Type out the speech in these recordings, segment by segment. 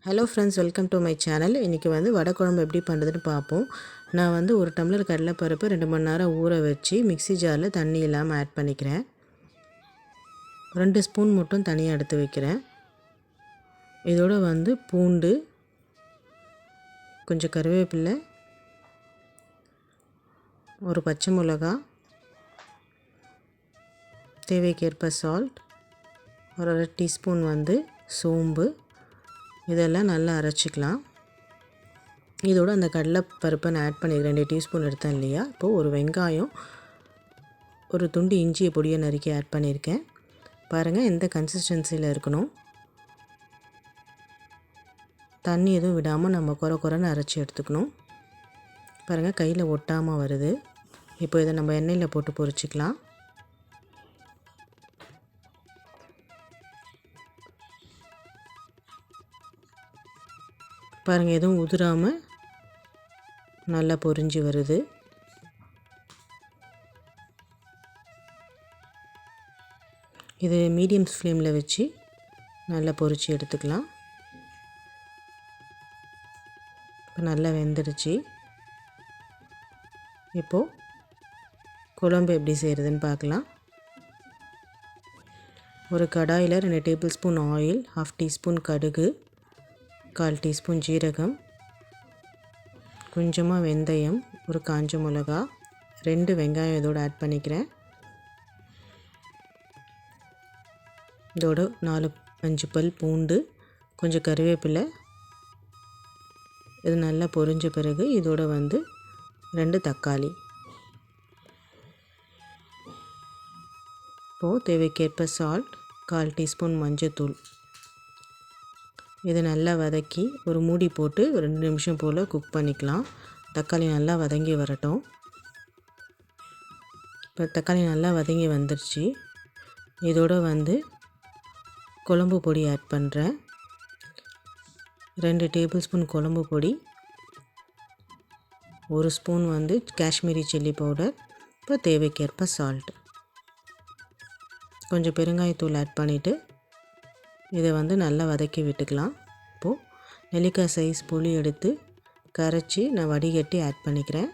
Hello friends, welcome to my channel. இன்றைக்கி வடை குழம்பு எப்படி பண்ணுறதுன்னு பார்ப்போம். நான் ஒரு டம்ளர் கடலைப்பருப்பு 2 மணி நேரம் ஊற வச்சு மிக்ஸி ஜாரில் தண்ணி இல்லாமல் ஆட் பண்ணிக்கிறேன். 2 ஸ்பூன் மட்டும் தனியாக எடுத்து வைக்கிறேன். இதோட பூண்டு, கொஞ்சம் கருவேப்பிலை, ஒரு பச்சை மிளகா, தேவைக்கேற்ப சால்ட், ஒரு 1/2 டீஸ்பூன் சோம்பு, இதெல்லாம் நல்லா அரைச்சிக்கலாம். இதோட அந்த கடலைப்பருப்பை நான் ஆட் பண்ணிக்கிறேன். 2 டீஸ்பூன் எடுத்தேன் இல்லையா. இப்போது ஒரு வெங்காயம், ஒரு துண்டு இஞ்சியை பொடியை நறுக்கி ஆட் பண்ணியிருக்கேன். பாருங்கள், எந்த கன்சிஸ்டன்சியில் இருக்கணும். தண்ணி எதுவும் விடாமல் நம்ம குறைன்னு அரைச்சி எடுத்துக்கணும். பாருங்கள், கையில் ஒட்டாமல் வருது. இப்போ இதை நம்ம எண்ணெயில் போட்டு பொரிச்சிக்கலாம். பாருங்கள், எதுவும் உதிராமல் நல்லா பொரிஞ்சு வருது. இது மீடியம் ஃப்ளேமில் வச்சு நல்லா பொரிச்சு எடுத்துக்கலாம். இப்போ நல்லா வெந்துடுச்சு. இப்போது குழம்பு எப்படி செய்கிறதுன்னு பார்க்கலாம். ஒரு கடாயில் 2 டேபிள் ஸ்பூன் ஆயில், 1/2 டீஸ்பூன் கடுகு, 1/4 டீஸ்பூன் ஜீரகம், கொஞ்சமாக வெந்தயம், ஒரு காஞ்ச மிளகா, 2 வெங்காயம் இதோடு ஆட் பண்ணிக்கிறேன். இதோட 4-5 பல் பூண்டு, கொஞ்சம் கருவேப்பிலை. இது நல்லா பொரிஞ்ச பிறகு இதோட 2 தக்காளி. இப்போது தேவைக்கேற்ப சால்ட், 1/4 டீஸ்பூன் மஞ்சத்தூள். இதை நல்லா வதக்கி ஒரு மூடி போட்டு 2 நிமிஷம் போல் குக் பண்ணிக்கலாம். தக்காளி நல்லா வதங்கி வரட்டும். இப்போ தக்காளி நல்லா வதங்கி வந்துடுச்சு. இதோட குழம்பு பொடி ஆட் பண்ணுறேன். 2 டேபிள் ஸ்பூன் குழம்பு பொடி, 1 ஸ்பூன் காஷ்மீரி சில்லி பவுடர். இப்போ தேவைக்கேற்ப சால்ட், கொஞ்சம் பெருங்காயத்தூள் ஆட் பண்ணிவிட்டு இதை நல்லா வதக்கி விட்டுக்கலாம். இப்போது நெல்லிக்காய் சைஸ் புளி எடுத்து கரைச்சி நான் வடிகட்டி ஆட் பண்ணிக்கிறேன்.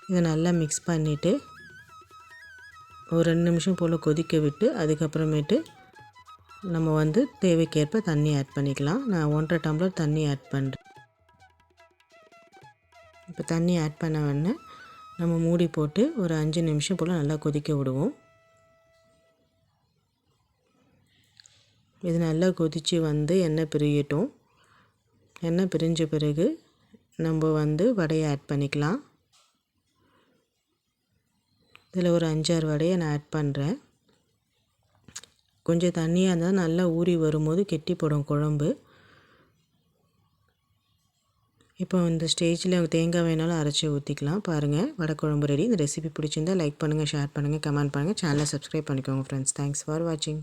இதை நல்லா மிக்ஸ் பண்ணிவிட்டு ஒரு 2 நிமிஷம் போல் கொதிக்க விட்டு அதுக்கப்புறமேட்டு நம்ம தேவைக்கேற்ப தண்ணி ஆட் பண்ணிக்கலாம். நான் 1.5 டம்ளர் தண்ணி ஆட் பண்ணுறேன். இப்போ தண்ணி ஆட் பண்ண உடனே நம்ம மூடி போட்டு ஒரு 5 நிமிஷம் போல் நல்லா கொதிக்க விடுவோம். இது நல்லா கொதித்து எண்ணெய் பிரியட்டும். எண்ணெய் பிரிஞ்ச பிறகு நம்ம வடையை ஆட் பண்ணிக்கலாம். இதில் ஒரு 5-6 வடையை நான் ஆட் பண்ணுறேன். கொஞ்சம் தண்ணியாக இருந்தால் நல்லா ஊறி வரும்போது கெட்டி போடும் குழம்பு. இப்போ இந்த ஸ்டேஜில் தேங்காய் வேணாலும் அரைச்சி ஊற்றிக்கலாம். பாருங்கள், வடை குழம்பு ரெடி. இந்த ரெசிபி பிடிச்சிருந்தால் லைக் பண்ணுங்கள், ஷேர் பண்ணுங்கள், கமெண்ட் பண்ணுங்கள், சேனலை சப்ஸ்கிரைப் பண்ணிக்கோங்க ஃப்ரெண்ட்ஸ். தேங்க்ஸ் ஃபார் வாட்சிங்.